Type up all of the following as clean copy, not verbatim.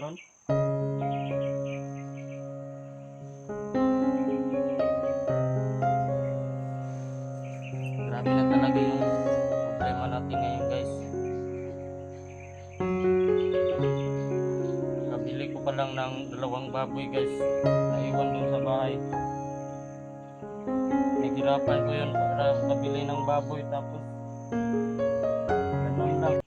Ron? Grabe na talaga yung problema natin ngayon, guys. Kabili ko pa lang ng 2 baboy, guys. Naiwan doon sa bahay. Naghirapan ko yun para kabili ng baboy, tapos ganun lang.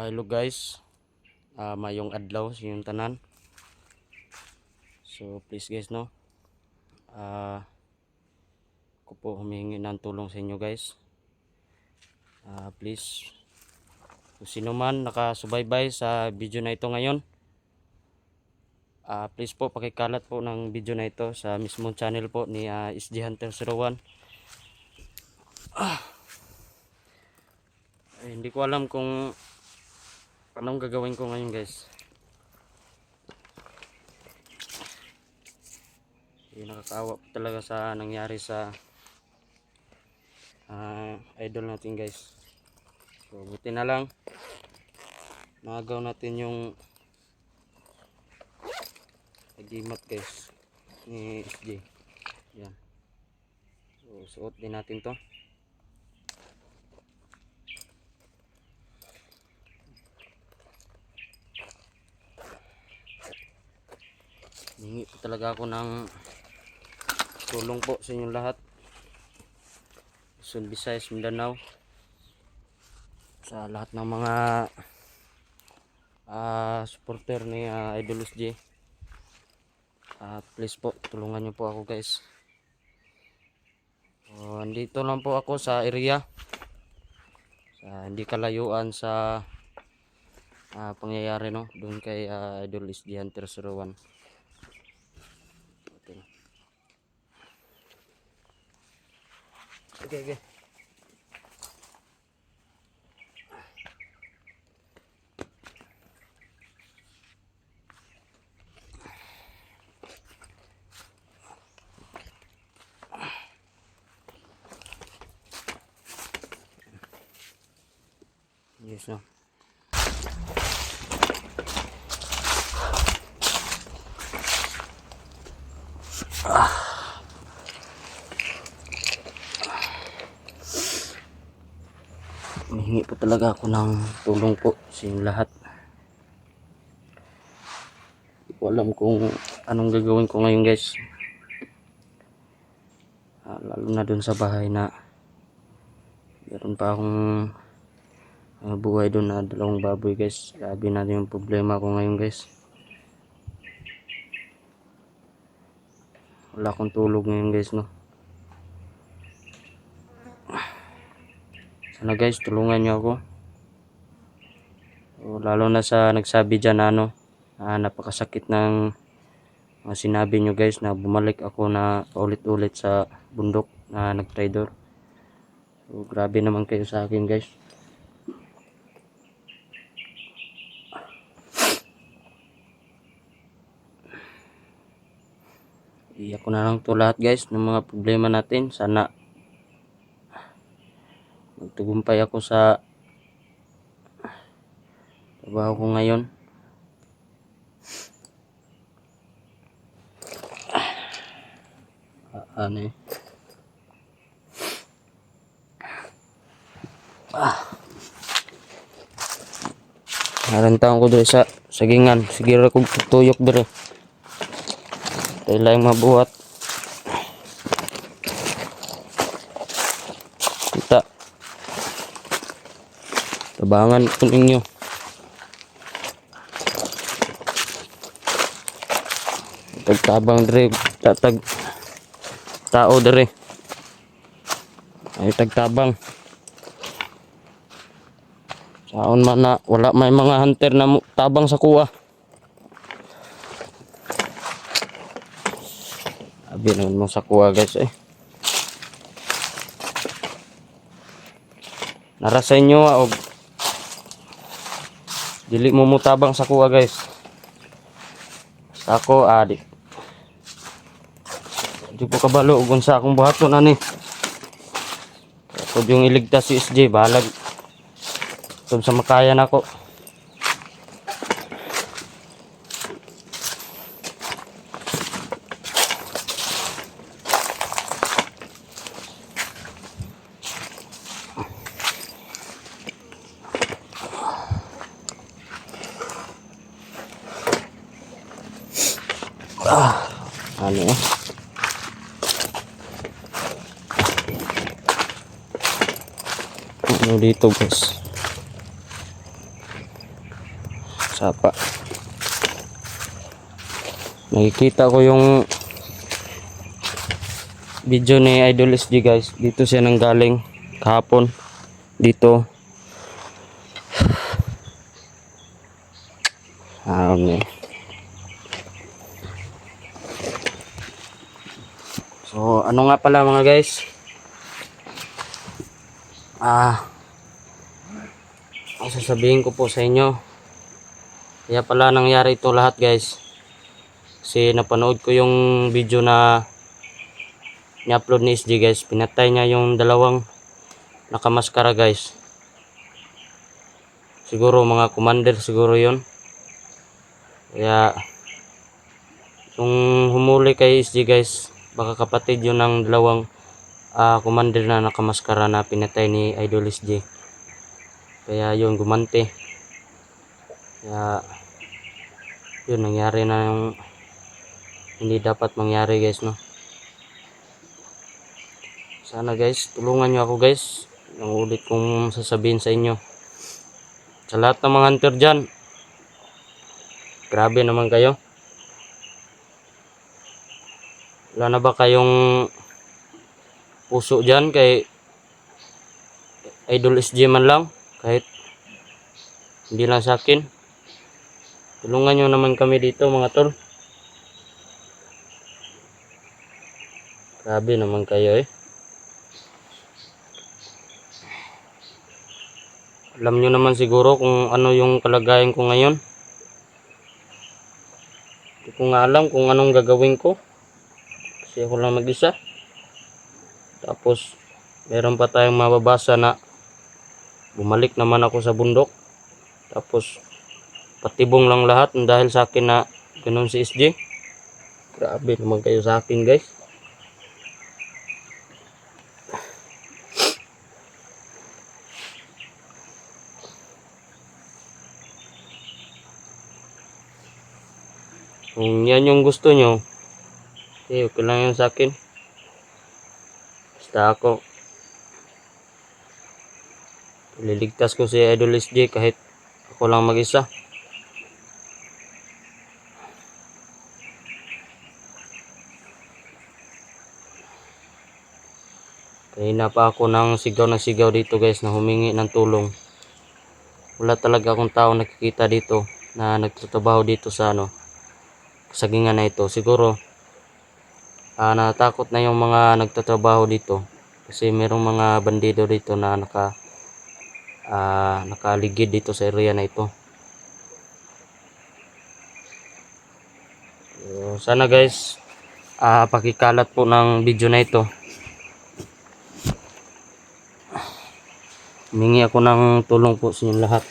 Hello guys, mayong adlaw sa inyong tanan. So please guys, no, ako po humingi ng tulong sa inyo guys. Please, kung sino man nakasubaybay sa video na ito ngayon, please po pakikalat po ng video na ito sa mismong channel po ni SG Hunter 01. Hindi ko alam kung anong gagawin ko ngayon guys. Nakakaawa po talaga sa nangyari sa idol natin guys. So buti na lang nagaw natin yung agimat guys ni SG. Yan. So suot din natin to. Hingi po talaga ako ng tulong po sa inyong lahat, Luzon, Visayas, Mindanao, sa lahat ng mga supporter ni Idol SG. Please po tulungan nyo po ako guys. Andito lang po ako sa area, hindi kalayuan sa pangyayari, no, doon kay Idol SG Hunter 01. Okay. Yes, no. Humingi po talaga ako ng tulong po sa inyong lahat. Hindi ko alam kung anong gagawin ko ngayon guys. Lalo na dun sa bahay na meron pa akong buhay dun na 2 baboy guys. Grabe na yung problema ko ngayon guys. Wala akong tulog ngayon guys, no. Sana guys tulungan nyo ako. Lalo na sa nagsabi dyan na napakasakit ng sinabi nyo guys, na bumalik ako na paulit-ulit sa bundok na nag-trader. So grabe naman kayo sa akin guys. Iyak ko na lang to lahat guys ng mga problema natin. Sana magtagumpay ako sa trabaho ko ngayon. Narantahan ko diri sa sagingan. Sige ra kog tuyok diri. Kailangan mabuhat. Kita. Tabangan ko ninyo. Tagtabang diri, tatag tao diri. Ay tagtabang. Saon man na wala may mga hunter na tabang sa kuha. Abi naman mo sa kuha guys eh. Nara sa inyo og dili mo mutabang sa kuha guys. Sa ako di ko kabalo ug unsa akong buhaton ani. Ako yung iligtas si SJ balag. Tub sa makaya nako. Ano eh? Ano dito guys? Sapa. Nakikita ko yung video ni Idol SG guys. Dito siya nanggaling kahapon. Dito. Okay. So, ano nga pala mga guys? Ang sasabihin ko po sa inyo. Kaya pala nangyari ito lahat guys. Kasi napanood ko yung video na ni-upload ni SG guys. Pinatay niya yung dalawang nakamaskara guys. Siguro mga commander siguro yon. Kaya yung humuli kay SG guys, baka kapatid yun ng dalawang commander na nakamaskara na pinatay ni Idol SG. Kaya yun gumante. Kaya yun nangyari na yung hindi dapat mangyari guys no. Sana guys tulungan nyo ako guys. Ang ulit kong sasabihin sa inyo. Sa lahat ng mga hunter dyan, grabe naman kayo. Wala na ba kayong puso dyan kay Idol SG man lang? Kahit hindi lang sa akin. Tulungan nyo naman kami dito mga tol. Grabe naman kayo eh. Alam nyo naman siguro kung ano yung kalagayan ko ngayon. Hindi ko nga alam kung anong gagawin ko. Kasi ako lang mag-isa. Tapos meron pa tayong mababasa na bumalik naman ako sa bundok. Tapos patibong lang lahat dahil sa akin na ganun si SJ. Grabe naman kayo sa akin guys. Kung yan yung gusto nyo, okay lang yan sa akin. Basta ako liligtas ko si Idol SJ kahit ako lang mag-isa. Kanina pa ako ng sigaw dito guys na humingi ng tulong. Wala talaga akong tao nakikita dito na nagtatrabaho dito sa sagingan na ito. Siguro natakot na yung mga nagtatrabaho dito kasi merong mga bandido dito na nakaligid dito sa area na ito. So, sana guys pakikalat po ng video na ito. Humingi ako ng tulong po sa inyo lahat.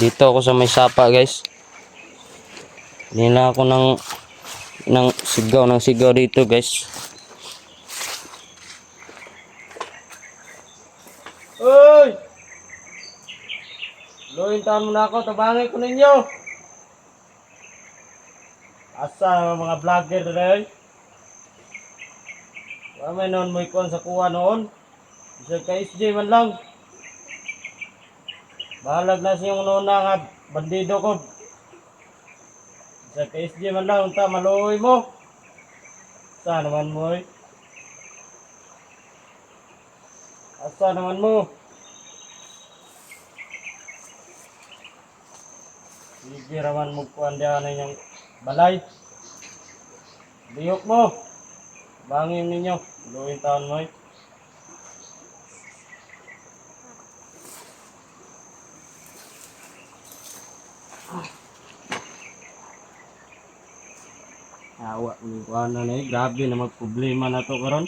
Dito ako sa may sapa guys. Nila ako ng sigaw dito guys. Uy! Luhintahan mo na ako, tabangin ko ninyo. Asa ang mga vlogger na rin? May noon mo ikon sa kuha noon. Isa ka SJ man lang. Bahalag na siyang noon na nga bandido ko. Isa ka SJ man lang, unta maluoy mo. Asa naman mo eh? Asa naman mo? Sige raman mo kuhan diyan na yung balay. Biyok mo. Bangin ninyo. Luhin taon mo eh. Awa ni kuhan na eh. Grabe na magproblema na to karon.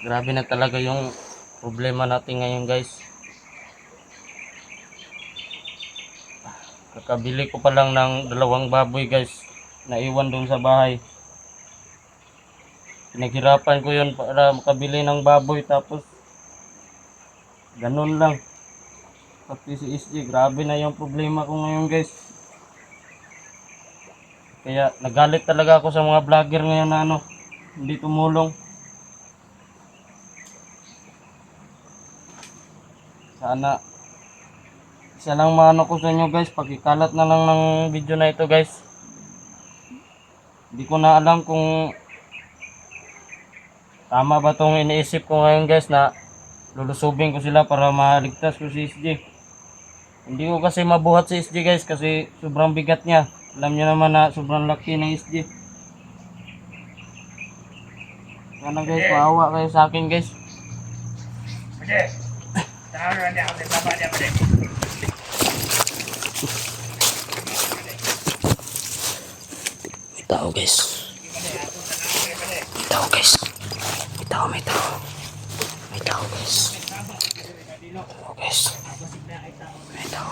Grabe na talaga yung problema natin ngayon guys. Kakabili ko pa lang ng 2 baboy guys. Naiwan dun sa bahay. Pinaghirapan ko yun para makabili ng baboy tapos ganun lang. Pati si SG, grabe na yung problema ko ngayon guys. Kaya nagalit talaga ako sa mga vlogger ngayon na hindi tumulong. Sana isa lang maano ko sa inyo guys, pakikalat na lang ng video na ito guys. Hindi ko na alam kung tama ba itong iniisip ko ngayon guys na lulusubin ko sila para maligtas ko si SG. Hindi ko kasi mabuhat si SG guys kasi sobrang bigat niya. Alam niyo naman na sobrang laki ng SG. Sana guys, maawa kayo sa akin guys. Pwede. Tahan na niya ako sa baba niya, pwede. May tao guys. May tao guys. May tao, may tao. May tao guys. May tao guys. May tao.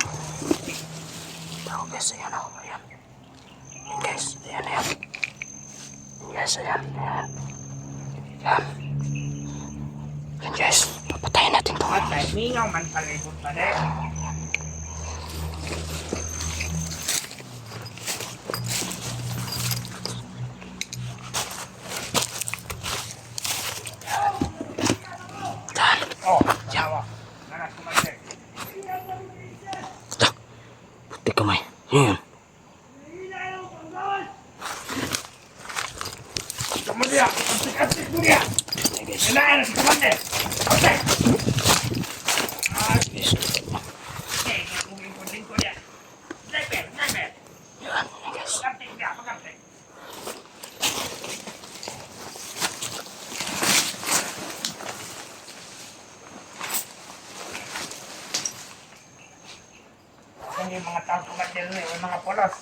May tao guys. Ayan o. Ayan. Ayan guys. Ayan, ayan. Ayan guys. Ayan. Ayan. Ayan. Ayan guys. Papatayin natin to. Patay, mingaw man palibot pa rin. Oh, yawa. Nanas ko man rin. Ito. Puti kamay. Ayan. Kamudiya, antik-antik mo niya. Ayan guys. Kailangan na si Kamande. Okay. Guys. Okay, kung ko niya. Sniper, sniper. Ayan. Ayan guys. Pag-antik niya, pag-antik. Yung mga tao kumatil na yung mga polos.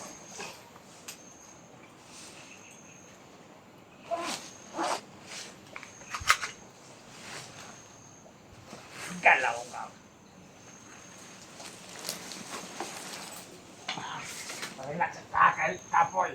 Galaw ka. Relax sa takal, tapoy.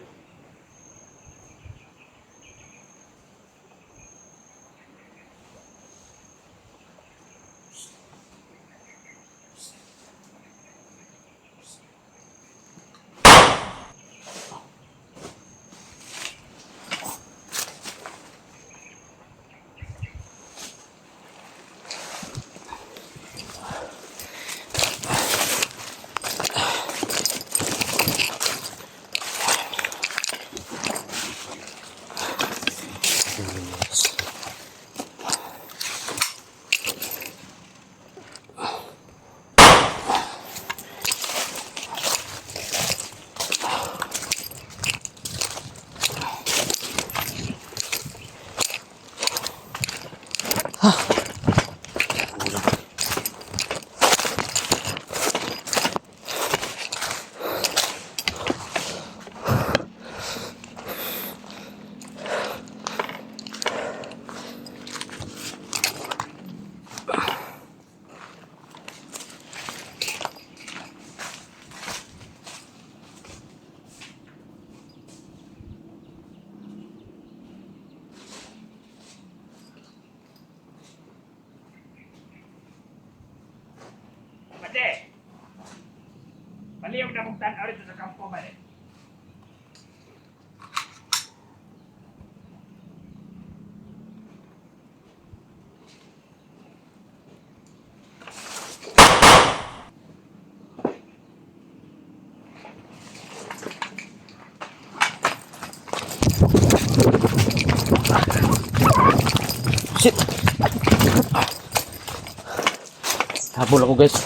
Ate! Paliyog na mong tanaw rito sa kampo ba eh. Shit! Habol ako guys.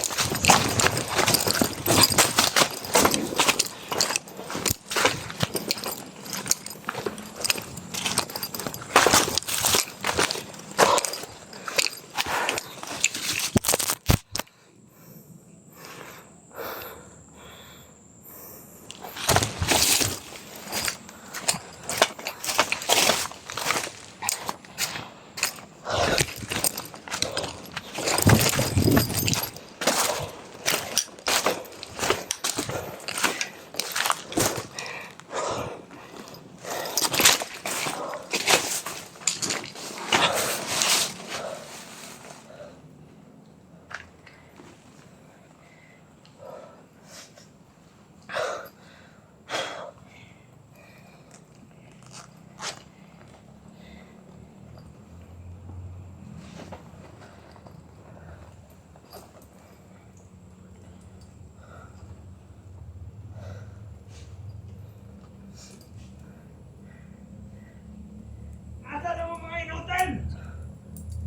Asa na mga inutan?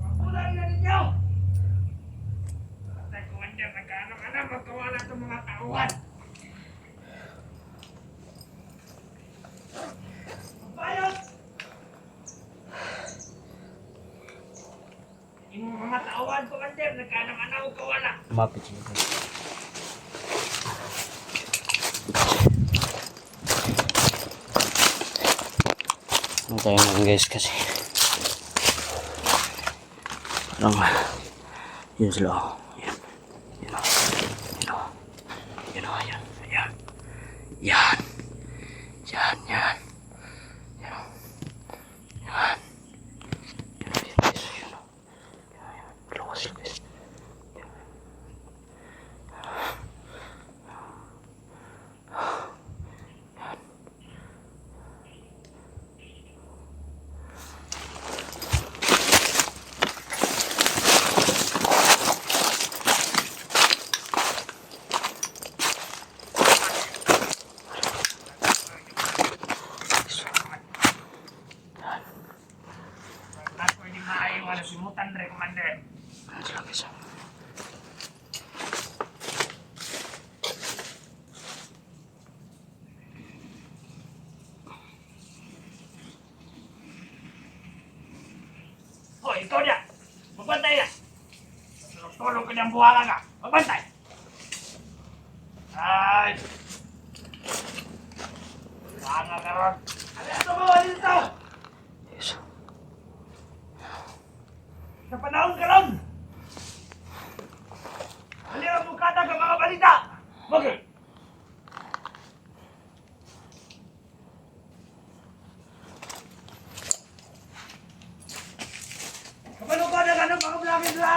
Mapulang na ninyo! Patay ko ang dyan, nagkaano-ano, magkawala itong mga tauhan. Bayot! Yung mga tauhan ko ang dyan, nagkaano-ano, magkawala. Lumapit siya guys. Tayo naman guys kasi parang yun sila oh. Yan. Yan oh. Yan oh. Yan oh. Yan. Yan. Yan. Yan. Yan. Yan oh. Yan. Yan oh. Yan guys. Yan oh. Yan. Yan. Dalawa sila guys. Lahat ko hindi maayos, simutan rin, Commander. Yan sila guys. Oh, ikaw niya! Magbantay na! Tulong ka niyang buhala ka! Magbantay! Ay! Wala ka ron! Ano ito mo? Ano ito? Yes. Sa panahon ka ron! Ano ang bukata ka mga balita? Bakit? Kapano ka na ng mga vlogger na?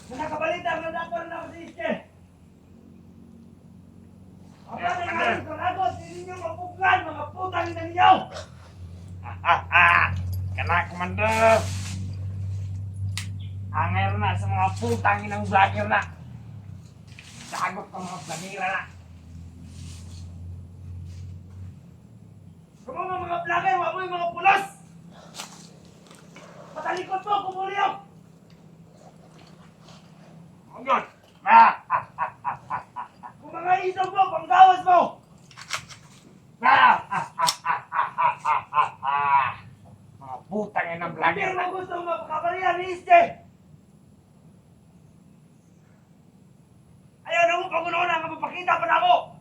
Nakabalita ang nadator na ako si Iske. Ang pati namin sa lagot, hindi nyo mapugan, mga putang ina ninyo! Kana, Commander! Hanger na sa mga putang inang vlogger na! Sagot ka mga vlogger na! Kamo mga vlogger, wag mo yung mga pulos! Patalikot mo, kumuliyok! Huwag kung mga isog mo, panggawas mo! Mga putang yan ang vlogger Hindi na! mo gusto mapakabalian ni Iste! Ayaw na mo, pag-unawa na, mapapakita pa na ako!